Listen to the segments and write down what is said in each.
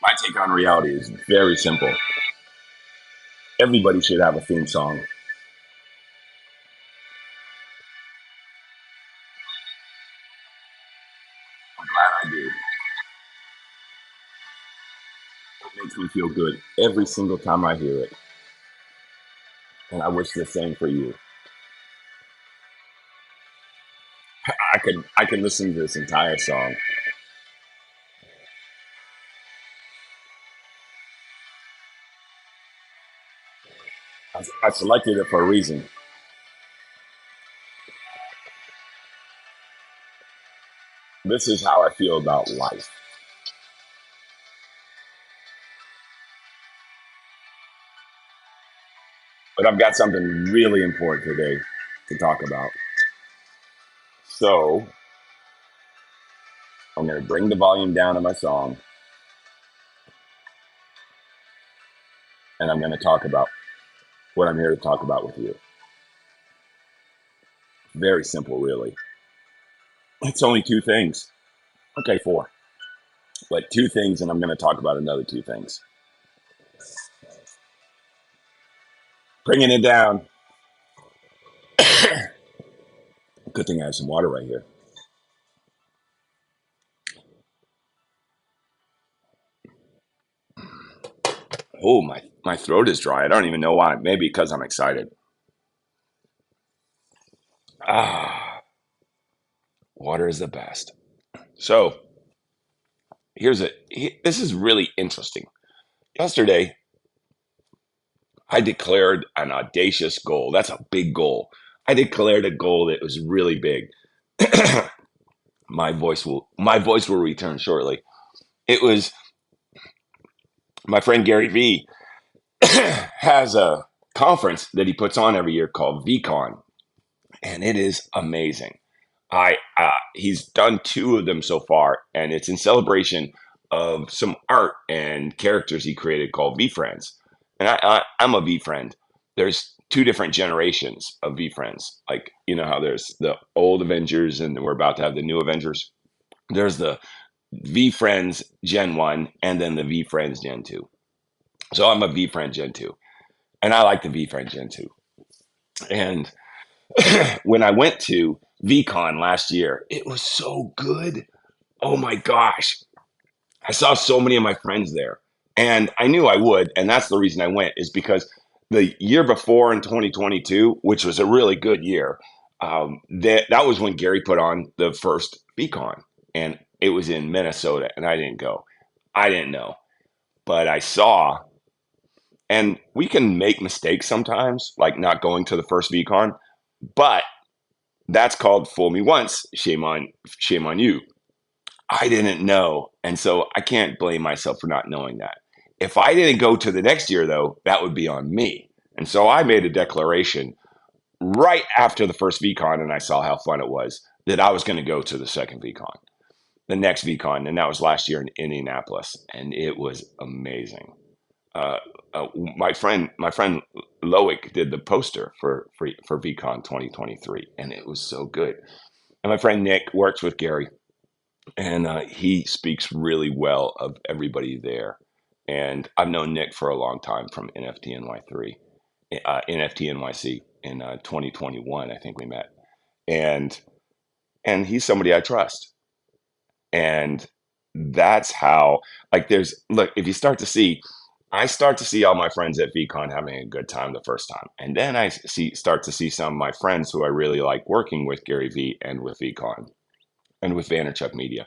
My take on reality is very simple. Everybody should have a theme song. I'm glad I do. It makes me feel good every single time I hear it. And I wish the same for you. I could listen to this entire song. I selected it for a reason. This is how I feel about life. But I've got something really important today to talk about. So I'm going to bring the volume down on my song and I'm going to talk about what I'm here to talk about with you. Very simple, really. It's only two things. Okay, four. But two things, and I'm going to talk about another two things. Bringing it down. Good thing I have some water right here. Oh, my throat is dry. I don't even know why. Maybe because I'm excited. Ah, water is the best. So this is really interesting. Yesterday, I declared an audacious goal. That's a big goal. I declared a goal that was really big. My voice will return shortly. It was my friend Gary Vee has a conference that he puts on every year called VeeCon, and it is amazing. I He's done two of them so far, and it's in celebration of some art and characters he created called V Friends. And I'm a V friend. There's two different generations of V Friends. Like you know how there's the old Avengers, and we're about to have the new Avengers. There's the V Friends Gen One, and then the V Friends Gen Two. So I'm a V Friend Gen Two, and I like the V Friend Gen Two. And when I went to VeeCon last year, it was so good. Oh my gosh. I saw so many of my friends there. And I knew I would. And that's the reason I went, is because the year before in 2022, which was a really good year, that was when Gary put on the first VeeCon. And it was in Minnesota. And I didn't go. I didn't know. But I saw, and we can make mistakes sometimes, like not going to the first VeeCon. But that's called fool me once, shame on you. I didn't know, and so I can't blame myself for not knowing that. If I didn't go to the next year though, that would be on me. And so I made a declaration right after the first VCon and I saw how fun it was that I was going to go to the second VCon, the next VCon, and that was last year in Indianapolis, and it was amazing. Uh, my friend Loic did the poster for VCon 2023, and it was so good. And my friend Nick works with Gary, and he speaks really well of everybody there. And I've known Nick for a long time from NFTNY3, NFTNYC in 2021. I think we met, and he's somebody I trust. And that's how, like, there's look, if you start to see, I start to see all my friends at VCon having a good time the first time, and then I start to see some of my friends who I really like working with Gary V and with VCon and with Vanderchuck Media.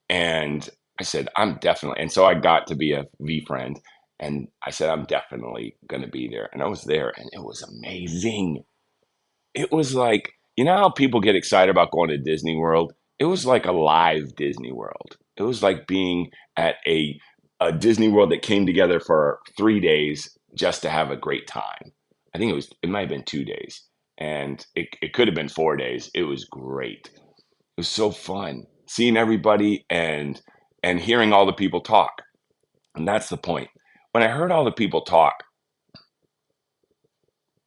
And I said, I'm definitely, and so I got to be a V friend, and I said, I'm definitely going to be there. And I was there, and it was amazing. It was like, you know how people get excited about going to Disney World? It was like a live Disney World. It was like being at a Disney World that came together for 3 days just to have a great time. I think it might have been 2 days, and it could have been 4 days. It was great. It was so fun seeing everybody and hearing all the people talk. And that's the point. When I heard all the people talk,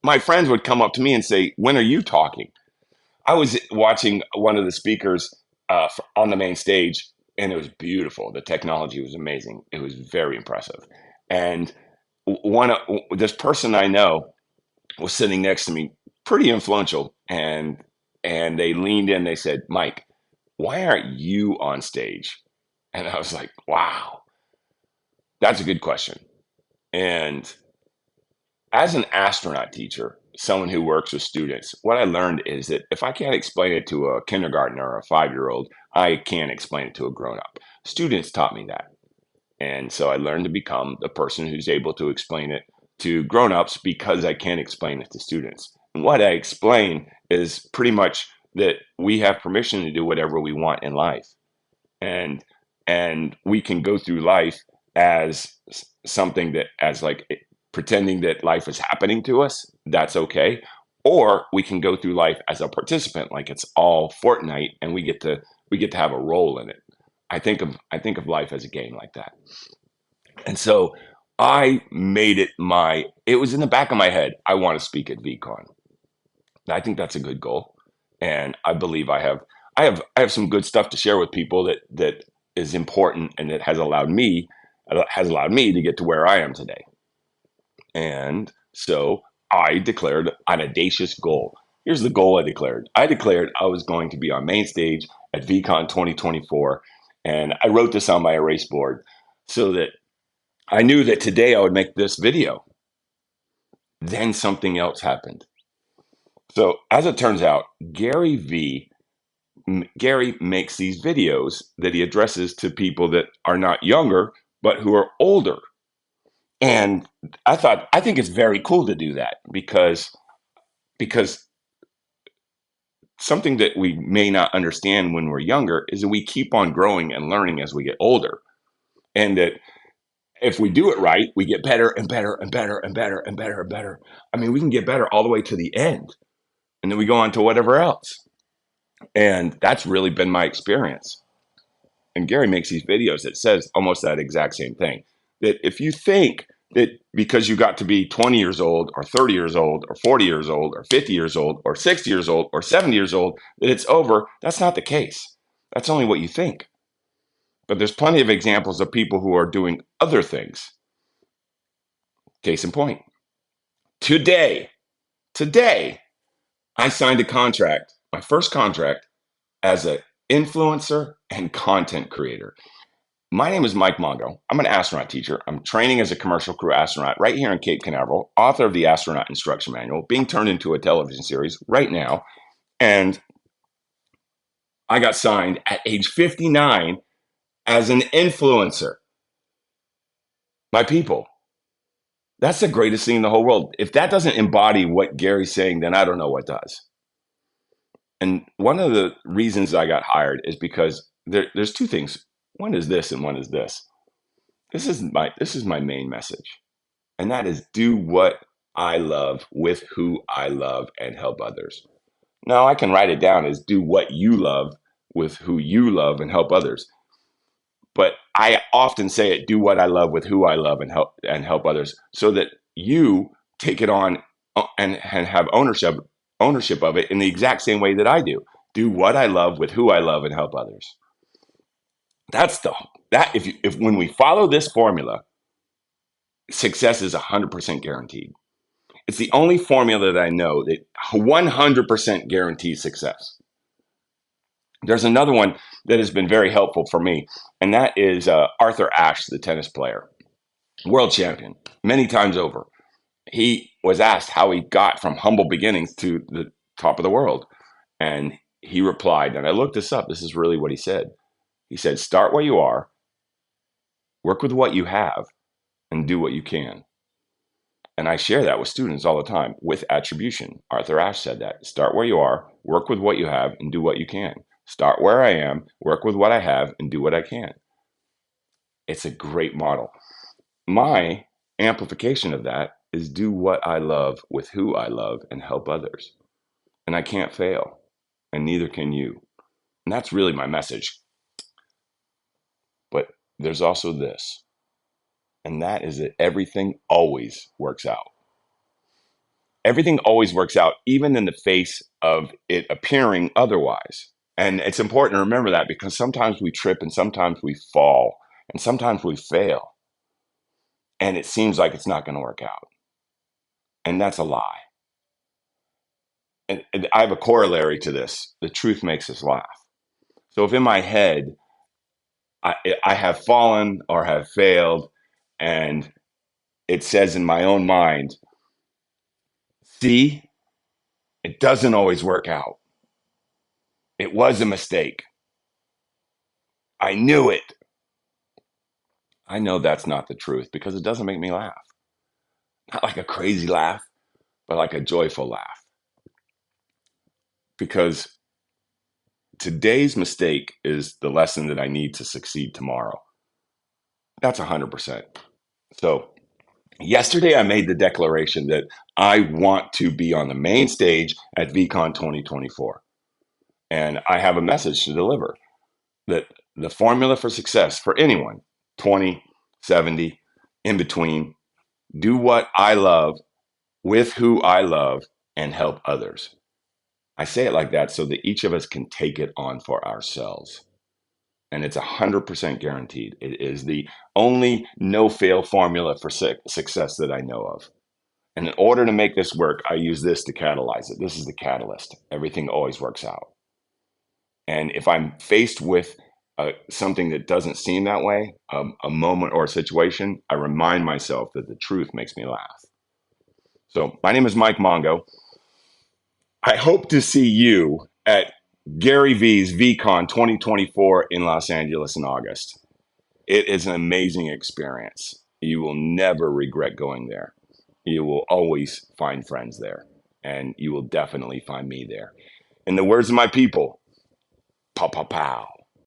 my friends would come up to me and say, "When are you talking?" I was watching one of the speakers on the main stage. and it was beautiful. The technology was amazing. It was very impressive. And this person I know was sitting next to me, pretty influential, and they leaned in. They said, "Mike, why aren't you on stage?" And I was like, "Wow, that's a good question." And as an astronaut teacher, someone who works with students, what I learned is that if I can't explain it to a kindergartner or a 5-year-old, I can't explain it to a grown up. Students taught me that. And so I learned to become the person who's able to explain it to grown-ups because I can't explain it to students. And what I explain is pretty much that we have permission to do whatever we want in life. And we can go through life as something that as like pretending that life is happening to us. That's okay. Or we can go through life as a participant, like it's all Fortnite, and we get to have a role in it. I think of life as a game like that. And so I made it it was in the back of my head. I want to speak at VeeCon. I think that's a good goal. And I believe I have some good stuff to share with people that is important and that has allowed me to get to where I am today. And so I declared an audacious goal. Here's the goal I declared. I declared I was going to be on main stage at VeeCon 2024. And I wrote this on my erase board so that I knew that today I would make this video. Then something else happened. So as it turns out, Gary makes these videos that he addresses to people that are not younger, but who are older. And I think it's very cool to do that because something that we may not understand when we're younger is that we keep on growing and learning as we get older. And that if we do it right, we get better and better and better and better and better and better. I mean, we can get better all the way to the end, and then we go on to whatever else. And that's really been my experience. And Gary makes these videos that says almost that exact same thing. That if you think that because you got to be 20 years old or 30 years old or 40 years old or 50 years old or 60 years old or 70 years old, that it's over, that's not the case. That's only what you think. But there's plenty of examples of people who are doing other things. Case in point. Today, I signed a contract, my first contract as an influencer and content creator. My name is Mike Mongo. I'm an astronaut teacher. I'm training as a commercial crew astronaut right here in Cape Canaveral, author of the Astronaut Instruction Manual, being turned into a television series right now. And I got signed at age 59 as an influencer. My people, that's the greatest thing in the whole world. If that doesn't embody what Gary's saying, then I don't know what does. And one of the reasons I got hired is because there's two things. One is this and one is this. This is my main message. And that is do what I love with who I love and help others. Now I can write it down as do what you love with who you love and help others. But I often say it, do what I love with who I love and help others so that you take it on and have ownership of it in the exact same way that I do. Do what I love with who I love and help others. That's the that if when we follow this formula, success is 100% guaranteed. It's the only formula that I know that 100% guarantees success. There's another one that has been very helpful for me, and that is Arthur Ashe, the tennis player, world champion, many times over. He was asked how he got from humble beginnings to the top of the world. And he replied, and I looked this up, this is really what he said. He said, start where you are, work with what you have, and do what you can. And I share that with students all the time with attribution. Arthur Ashe said that. Start where you are, work with what you have, and do what you can. Start where I am, work with what I have, and do what I can. It's a great model. My amplification of that is do what I love with who I love and help others. And I can't fail, and neither can you. And that's really my message. But there's also this, and that is that everything always works out. Everything always works out, even in the face of it appearing otherwise. And it's important to remember that because sometimes we trip and sometimes we fall and sometimes we fail and it seems like it's not going to work out. And that's a lie. And I have a corollary to this. The truth makes us laugh. So if in my head I, I have fallen or have failed, and it says in my own mind, see, it doesn't always work out. It was a mistake. I knew it. I know that's not the truth because it doesn't make me laugh. Not like a crazy laugh, but like a joyful laugh. Because today's mistake is the lesson that I need to succeed tomorrow. That's 100%. So yesterday I made the declaration that I want to be on the main stage at VeeCon 2024. And I have a message to deliver that the formula for success for anyone, 20, 70, in between, do what I love with who I love and help others. I say it like that so that each of us can take it on for ourselves. And it's 100% guaranteed. It is the only no fail formula for success that I know of. And in order to make this work, I use this to catalyze it. This is the catalyst. Everything always works out. And if I'm faced with something that doesn't seem that way, a moment or a situation, I remind myself that the truth makes me laugh. So my name is Mike Mongo. I hope to see you at Gary Vee's VeeCon 2024 in Los Angeles in August. It is an amazing experience. You will never regret going there. You will always find friends there, and you will definitely find me there. In the words of my people, pow, pow, pow.